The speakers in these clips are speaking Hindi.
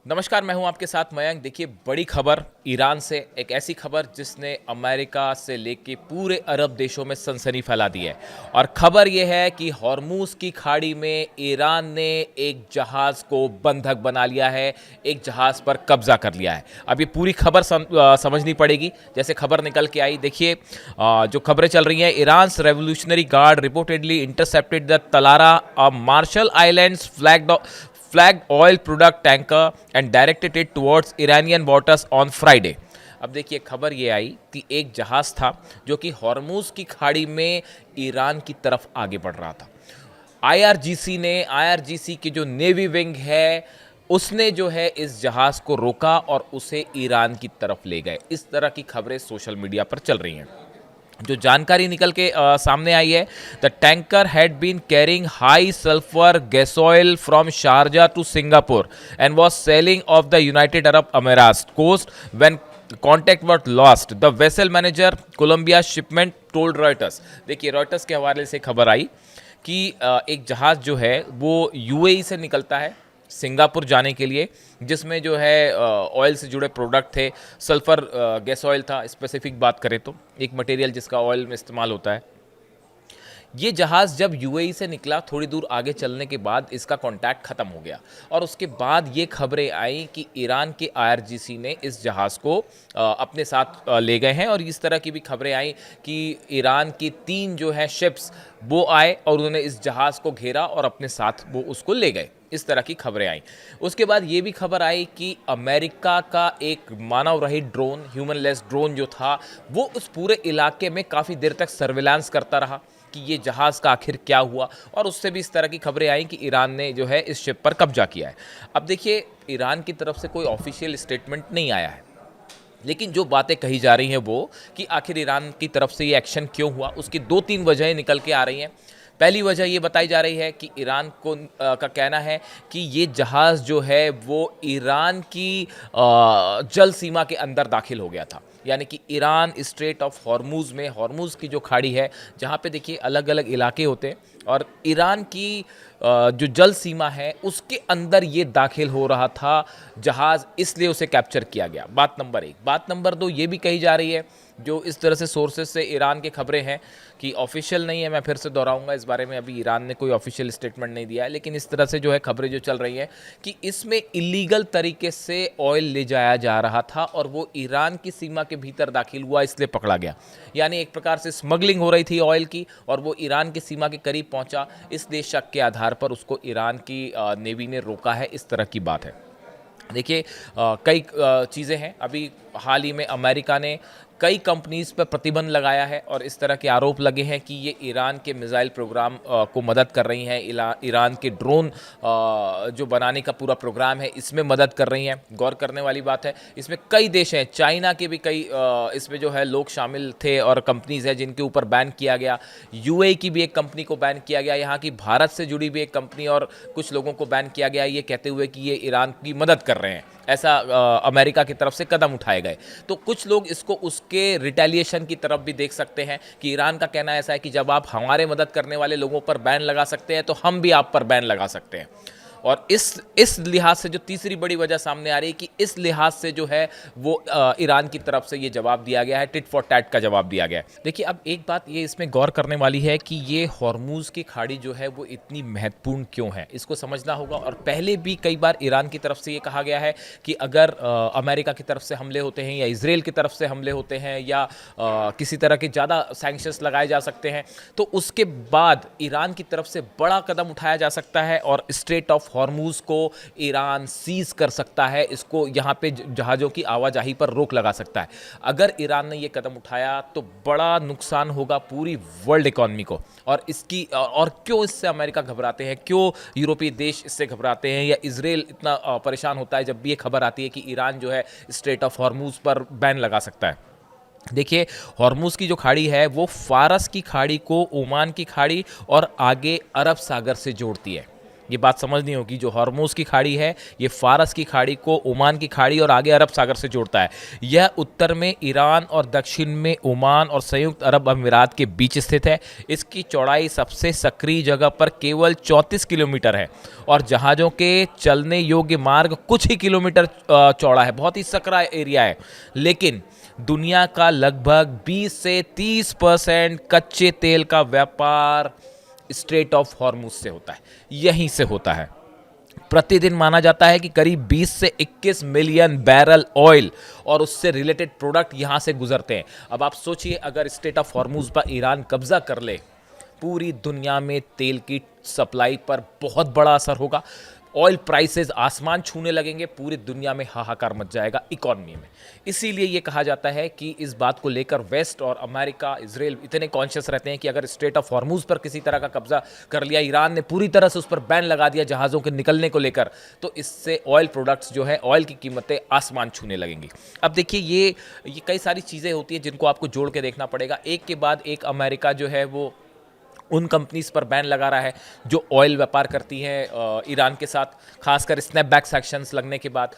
नमस्कार, मैं हूं आपके साथ मयंक। देखिए, बड़ी खबर ईरान से, एक ऐसी खबर जिसने अमेरिका से लेके पूरे अरब देशों में सनसनी फैला दी है। और खबर यह है कि हॉर्मूज की खाड़ी में ईरान ने एक जहाज़ को बंधक बना लिया है, एक जहाज़ पर कब्जा कर लिया है। अब ये पूरी खबर समझनी पड़ेगी जैसे खबर निकल के आई। देखिए, जो खबरें चल रही हैं, Iran revolutionary guard reportedly intercepted the Talara, Marshall Islands flagged oil product tanker and directed it towards Iranian waters on Friday। अब देखिए, खबर ये आई कि एक जहाज था जो कि हॉर्मूज की खाड़ी में ईरान की तरफ आगे बढ़ रहा था। आईआरजीसी की जो नेवी विंग है उसने जो है इस जहाज को रोका और उसे ईरान की तरफ ले गए। इस तरह की खबरें सोशल मीडिया पर चल रही हैं। जो जानकारी निकल के सामने आई है, the tanker had been carrying high sulphur gasoil from Sharjah to Singapore and was sailing off the United Arab Emirates coast when contact was lost, the vessel manager Columbia shipment told Reuters. देखिए, रॉयटर्स के हवाले से खबर आई कि एक जहाज़ जो है वो यूएई से निकलता है सिंगापुर जाने के लिए, जिसमें जो है ऑयल से जुड़े प्रोडक्ट थे। सल्फ़र गैस ऑयल था, स्पेसिफिक बात करें तो एक मटेरियल जिसका ऑयल में इस्तेमाल होता है। ये जहाज़ जब यूएई से निकला, थोड़ी दूर आगे चलने के बाद इसका कांटेक्ट ख़त्म हो गया और उसके बाद ये खबरें आई कि ईरान के आईआरजीसी ने इस जहाज़ को अपने साथ ले गए हैं। और इस तरह की भी खबरें आई कि ईरान की 3 जो है शिप्स वो आए और उन्होंने इस जहाज़ को घेरा और अपने साथ वो उसको ले गए। इस तरह की खबरें आई। उसके बाद ये भी खबर आई कि अमेरिका का एक मानव रहित ड्रोन, ह्यूमनलेस ड्रोन जो था, वो उस पूरे इलाके में काफ़ी देर तक सर्विलांस करता रहा कि ये जहाज़ का आखिर क्या हुआ। और उससे भी इस तरह की खबरें आई कि ईरान ने जो है इस शिप पर कब्जा किया है। अब देखिए, ईरान की तरफ से कोई ऑफिशियल स्टेटमेंट नहीं आया है, लेकिन जो बातें कही जा रही हैं वो कि आखिर ईरान की तरफ से ये एक्शन क्यों हुआ, उसकी 2-3 वजहें निकल के आ रही हैं। पहली वजह ये बताई जा रही है कि ईरान को का कहना है कि ये जहाज़ जो है वो ईरान की जल सीमा के अंदर दाखिल हो गया था। यानी कि ईरान स्ट्रेट ऑफ हॉर्मूज़ में, हॉर्मूज़ की जो खाड़ी है जहाँ पे देखिए अलग अलग इलाके होते हैं, और ईरान की जो जल सीमा है उसके अंदर ये दाखिल हो रहा था जहाज़, इसलिए उसे कैप्चर किया गया। बात नंबर 1। बात नंबर 2 ये भी कही जा रही है, जो इस तरह से सोर्सेज से ईरान की खबरें हैं कि ऑफिशियल नहीं है, मैं फिर से दोहराऊंगा, इस बारे में अभी ईरान ने कोई ऑफिशियल स्टेटमेंट नहीं दिया है, लेकिन इस तरह से जो है खबरें जो चल रही हैं कि इसमें इलीगल तरीके से ऑयल ले जाया जा रहा था और वो ईरान की सीमा के भीतर दाखिल हुआ, इसलिए पकड़ा गया। यानी एक प्रकार से स्मगलिंग हो रही थी ऑयल की और वो ईरान की सीमा के करीब पहुंचा, इसलिए शक के आधार पर उसको ईरान की नेवी ने रोका है। इस तरह की बात है। देखिए, कई चीज़ें हैं। अभी हाल ही में अमेरिका ने कई कंपनीज़ पर प्रतिबंध लगाया है और इस तरह के आरोप लगे हैं कि ये ईरान के मिसाइल प्रोग्राम को मदद कर रही हैं, ईरान के ड्रोन जो बनाने का पूरा प्रोग्राम है इसमें मदद कर रही हैं। गौर करने वाली बात है, इसमें कई देश हैं, चाइना के भी कई इसमें जो है लोग शामिल थे और कंपनीज़ हैं जिनके ऊपर बैन किया गया। यूएई की भी एक कंपनी को बैन किया गया, यहाँ की भारत से जुड़ी भी एक कंपनी और कुछ लोगों को बैन किया गया, ये कहते हुए कि ये ईरान की मदद कर रहे हैं। ऐसा अमेरिका की तरफ से कदम उठाए गए। तो कुछ लोग इसको उसके रिटेलिएशन की तरफ भी देख सकते हैं कि ईरान का कहना ऐसा है कि जब आप हमारे मदद करने वाले लोगों पर बैन लगा सकते हैं तो हम भी आप पर बैन लगा सकते हैं। और इस लिहाज से जो तीसरी बड़ी वजह सामने आ रही है कि इस लिहाज से जो है वो ईरान की तरफ से ये जवाब दिया गया है, टिट फॉर टैट का जवाब दिया गया है। देखिए, अब एक बात ये इसमें गौर करने वाली है कि ये हॉर्मूज की खाड़ी जो है वो इतनी महत्वपूर्ण क्यों है, इसको समझना होगा। और पहले भी कई बार ईरान की तरफ से ये कहा गया है कि अगर अमेरिका की तरफ से हमले होते हैं या इसराइल की तरफ से हमले होते हैं या किसी तरह के ज़्यादा सैंक्शंस लगाए जा सकते हैं, तो उसके बाद ईरान की तरफ से बड़ा कदम उठाया जा सकता है और स्ट्रेट ऑफ हॉर्मूज को ईरान सीज कर सकता है, इसको यहाँ पे जहाज़ों की आवाजाही पर रोक लगा सकता है। अगर ईरान ने ये कदम उठाया तो बड़ा नुकसान होगा पूरी वर्ल्ड इकॉनमी को। और इसकी और क्यों इससे अमेरिका घबराते हैं, क्यों यूरोपीय देश इससे घबराते हैं या इजराइल इतना परेशान होता है जब भी ये खबर आती है कि ईरान जो है स्ट्रेट ऑफ हॉर्मूज पर बैन लगा सकता है। देखिए, हॉर्मूज की जो खाड़ी है वो फारस की खाड़ी को ओमान की खाड़ी और आगे अरब सागर से जोड़ती है। ये बात समझनी होगी, जो हॉर्मोज की खाड़ी है ये फारस की खाड़ी को ओमान की खाड़ी और आगे अरब सागर से जोड़ता है। यह उत्तर में ईरान और दक्षिण में ओमान और संयुक्त अरब अमीरात के बीच स्थित है। इसकी चौड़ाई सबसे सक्रिय जगह पर केवल 34 किलोमीटर है और जहाज़ों के चलने योग्य मार्ग कुछ ही किलोमीटर चौड़ा है। बहुत ही सकरा एरिया है, लेकिन दुनिया का लगभग 20 से 30% कच्चे तेल का व्यापार स्ट्रेट ऑफ हॉर्मुज से होता है, यहीं से होता है। प्रतिदिन माना जाता है कि करीब 20 से 21 मिलियन बैरल ऑयल और उससे रिलेटेड प्रोडक्ट यहां से गुजरते हैं। अब आप सोचिए, अगर स्ट्रेट ऑफ हॉर्मुज पर ईरान कब्जा कर ले, पूरी दुनिया में तेल की सप्लाई पर बहुत बड़ा असर होगा। ऑयल प्राइसेस आसमान छूने लगेंगे, पूरी दुनिया में हाहाकार मच जाएगा इकॉनमी में। इसीलिए ये कहा जाता है कि इस बात को लेकर वेस्ट और अमेरिका, इजराइल इतने कॉन्शियस रहते हैं कि अगर स्ट्रेट ऑफ हॉर्मुज पर किसी तरह का कब्जा कर लिया, ईरान ने पूरी तरह से उस पर बैन लगा दिया जहाज़ों के निकलने को लेकर, तो इससे ऑयल प्रोडक्ट्स जो है, ऑयल की कीमतें आसमान छूने लगेंगी। अब देखिए, ये कई सारी चीज़ें होती हैं जिनको आपको जोड़ के देखना पड़ेगा। एक के बाद एक अमेरिका जो है वो उन कंपनीज पर बैन लगा रहा है जो ऑयल व्यापार करती हैं ईरान के साथ, खासकर स्नैपबैक सैक्शंस लगने के बाद।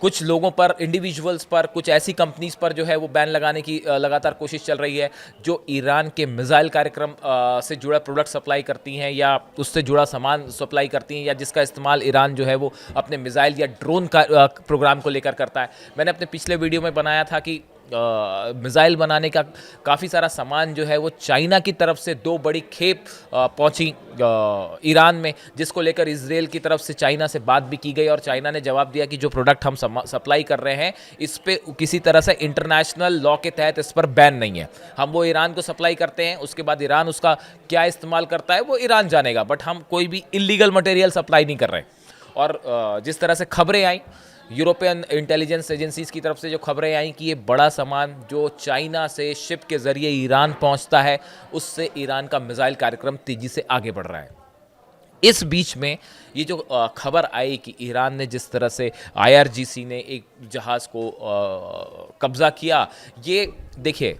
कुछ लोगों पर, इंडिविजुअल्स पर, कुछ ऐसी कंपनीज पर जो है वो बैन लगाने की लगातार कोशिश चल रही है जो ईरान के मिसाइल कार्यक्रम से जुड़ा प्रोडक्ट सप्लाई करती हैं या उससे जुड़ा सामान सप्लाई करती हैं या जिसका इस्तेमाल ईरान जो है वो अपने मिसाइल या ड्रोन का प्रोग्राम को लेकर करता है। मैंने अपने पिछले वीडियो में बनाया था कि मिसाइल बनाने का काफ़ी सारा सामान जो है वो चाइना की तरफ से 2 बड़ी खेप पहुंची ईरान में, जिसको लेकर इजराइल की तरफ से चाइना से बात भी की गई और चाइना ने जवाब दिया कि जो प्रोडक्ट हम सप्लाई कर रहे हैं इस पे किसी तरह से इंटरनेशनल लॉ के तहत इस पर बैन नहीं है। हम वो ईरान को सप्लाई करते हैं, उसके बाद ईरान उसका क्या इस्तेमाल करता है वो ईरान जानेगा, बट हम कोई भी इलीगल मटेरियल सप्लाई नहीं कर रहे। और जिस तरह से खबरें आई यूरोपियन इंटेलिजेंस एजेंसीज की तरफ से, जो खबरें आई कि ये बड़ा सामान जो चाइना से शिप के ज़रिए ईरान पहुंचता है, उससे ईरान का मिसाइल कार्यक्रम तेज़ी से आगे बढ़ रहा है। इस बीच में ये जो खबर आई कि ईरान ने जिस तरह से IRGC ने एक जहाज़ को कब्ज़ा किया, ये देखिए,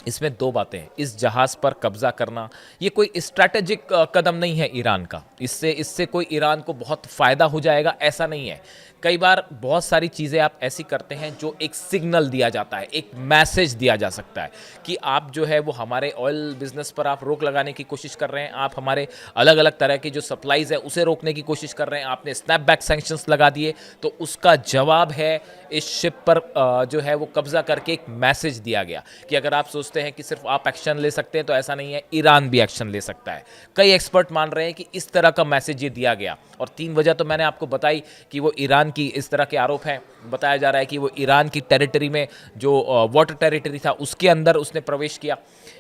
इसमें 2 बातें हैं। इस जहाज़ पर कब्जा करना ये कोई स्ट्रैटेजिक कदम नहीं है ईरान का, इससे कोई ईरान को बहुत फ़ायदा हो जाएगा, ऐसा नहीं है। कई बार बहुत सारी चीज़ें आप ऐसी करते हैं जो एक सिग्नल दिया जाता है, एक मैसेज दिया जा सकता है कि आप जो है वो हमारे ऑयल बिजनेस पर आप रोक लगाने की कोशिश कर रहे हैं, आप हमारे अलग अलग तरह की जो सप्लाईज़ है उसे रोकने की कोशिश कर रहे हैं, आपने स्नैपबैक सैंक्शंस लगा दिए, तो उसका जवाब है इस शिप पर जो है वो कब्जा करके एक मैसेज दिया गया कि अगर आप सोचते हैं कि सिर्फ आप एक्शन ले सकते हैं तो ऐसा नहीं है, ईरान भी एक्शन ले सकता है। कई एक्सपर्ट मान रहे हैं कि इस तरह का मैसेज ये दिया गया, और 3 वजह तो मैंने आपको बताई कि वो ईरान की इस तरह के आरोप हैं। बताया जा रहा है कि वो ईरान की टेरिटरी में जो वाटर टेरिटरी था उसके अंदर उसने प्रवेश किया,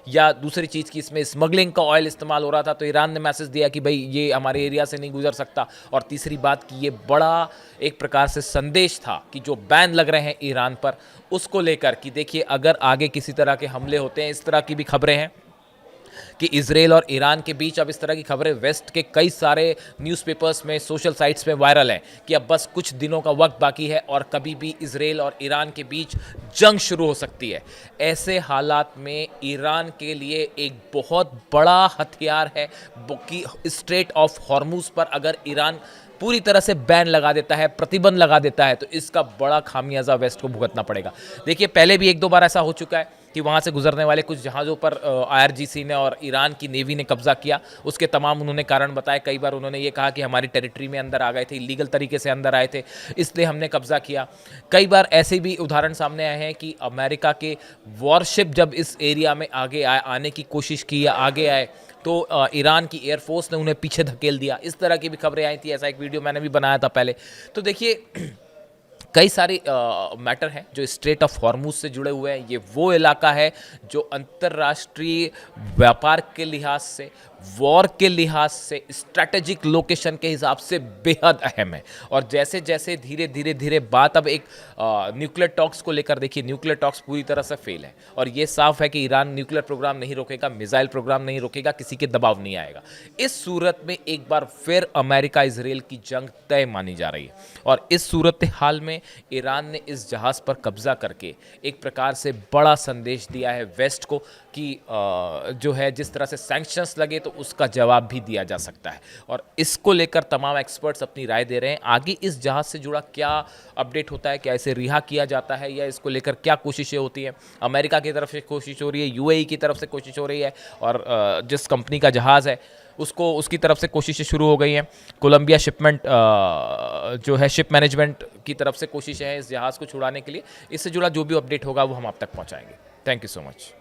या दूसरी चीज़ की इसमें स्मगलिंग का ऑयल इस्तेमाल हो रहा था तो ईरान ने मैसेज दिया कि भाई ये हमारे एरिया से नहीं गुजर सकता। और तीसरी बात कि ये बड़ा एक प्रकार से संदेश था कि जो बैन लग रहे हैं ईरान पर उसको लेकर कि देखिए अगर आगे किसी तरह के हमले होते हैं, इस तरह की भी खबरें हैं कि इजराइल और ईरान के बीच, अब इस तरह की खबरें वेस्ट के कई सारे न्यूज़पेपर्स में, सोशल साइट्स में वायरल हैं कि अब बस कुछ दिनों का वक्त बाकी है और कभी भी इजराइल और ईरान के बीच जंग शुरू हो सकती है। ऐसे हालात में ईरान के लिए एक बहुत बड़ा हथियार है कि स्ट्रेट ऑफ हॉर्मुज पर अगर ईरान पूरी तरह से बैन लगा देता है, प्रतिबंध लगा देता है, तो इसका बड़ा खामियाजा वेस्ट को भुगतना पड़ेगा। देखिए पहले भी 1-2 बार ऐसा हो चुका है कि वहाँ से गुजरने वाले कुछ जहाज़ों पर IRGC ने और ईरान की नेवी ने कब्जा किया। उसके तमाम उन्होंने कारण बताए। कई बार उन्होंने ये कहा कि हमारी टेरिटरी में अंदर आ गए थे, इलीगल तरीके से अंदर आए थे, इसलिए हमने कब्जा किया। कई बार ऐसे भी उदाहरण सामने आए हैं कि अमेरिका के वॉरशिप जब इस एरिया में आगे आने की कोशिश की या आगे आए तो ईरान की एयरफोर्स ने उन्हें पीछे धकेल दिया। इस तरह की भी खबरें आई थी, ऐसा एक वीडियो मैंने भी बनाया था पहले। तो देखिए कई सारे मैटर हैं जो स्ट्रेट ऑफ हॉर्मुज से जुड़े हुए हैं। ये वो इलाका है जो अंतर्राष्ट्रीय व्यापार के लिहाज से, वॉर के लिहाज से, स्ट्रैटेजिक लोकेशन के हिसाब से बेहद अहम है। और जैसे जैसे धीरे धीरे धीरे बात अब एक न्यूक्लियर टॉक्स को लेकर, देखिए न्यूक्लियर टॉक्स पूरी तरह से फेल है और ये साफ है कि ईरान न्यूक्लियर प्रोग्राम नहीं रोकेगा, मिसाइल प्रोग्राम नहीं रोकेगा, किसी के दबाव नहीं आएगा। इस सूरत में एक बार फिर अमेरिका इजराइल की जंग तय मानी जा रही है। और इस सूरत हाल में ईरान ने इस जहाज़ पर कब्जा करके एक प्रकार से बड़ा संदेश दिया है वेस्ट को कि जो है जिस तरह से सैंक्शंस लगे तो उसका जवाब भी दिया जा सकता है। और इसको लेकर तमाम एक्सपर्ट्स अपनी राय दे रहे हैं। आगे इस जहाज़ से जुड़ा क्या अपडेट होता है, क्या इसे रिहा किया जाता है या इसको लेकर क्या कोशिशें होती हैं। अमेरिका की तरफ से कोशिश हो रही है, यूएई की तरफ से कोशिश हो रही है, और जिस कंपनी का जहाज़ है उसको उसकी तरफ से कोशिशें शुरू हो गई हैं। कोलंबिया शिपमेंट जो है शिप मैनेजमेंट की तरफ से कोशिशें हैं इस जहाज़ को छुड़ाने के लिए। इससे जुड़ा जो भी अपडेट होगा वो हम आप तक पहुंचाएंगे। Thank you so much.